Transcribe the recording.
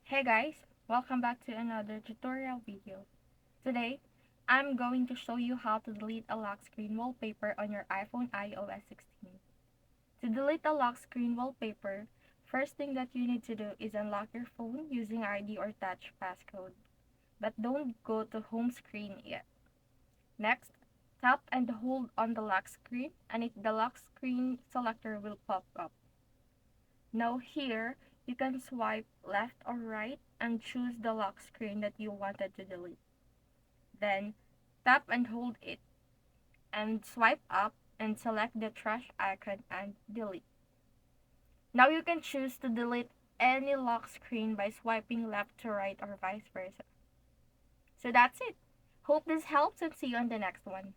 Hey guys, welcome back to another tutorial video. Today, I'm going to show you how to delete a lock screen wallpaper on your iPhone iOS 16. To delete a lock screen wallpaper, first thing that you need to do is unlock your phone using ID or touch passcode. But don't go to home screen yet. Next, tap and hold on the lock screen and the lock screen selector will pop up. Now here, you can swipe left or right and choose the lock screen that you wanted to delete. Then, tap and hold it and swipe up and select the trash icon and delete. Now you can choose to delete any lock screen by swiping left to right or vice versa. So that's it. Hope this helps and see you on the next one.